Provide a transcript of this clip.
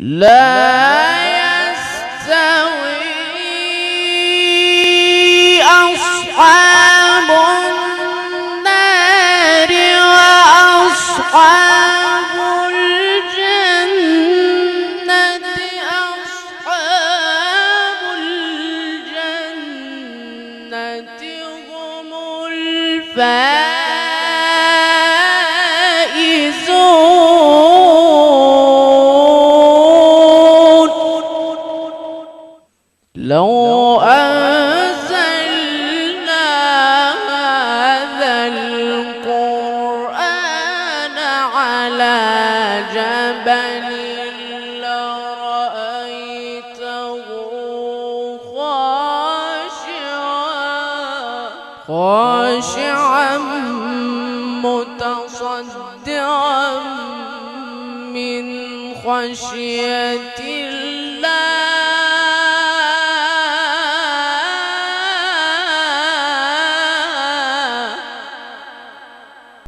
لا يستوي أصحاب النار وأصحاب الجنة أصحاب الجنة هم الفائزون. لو أنزلنا هذا القرآن على جبل لرأيته خاشعا متصدعا من خشية الله.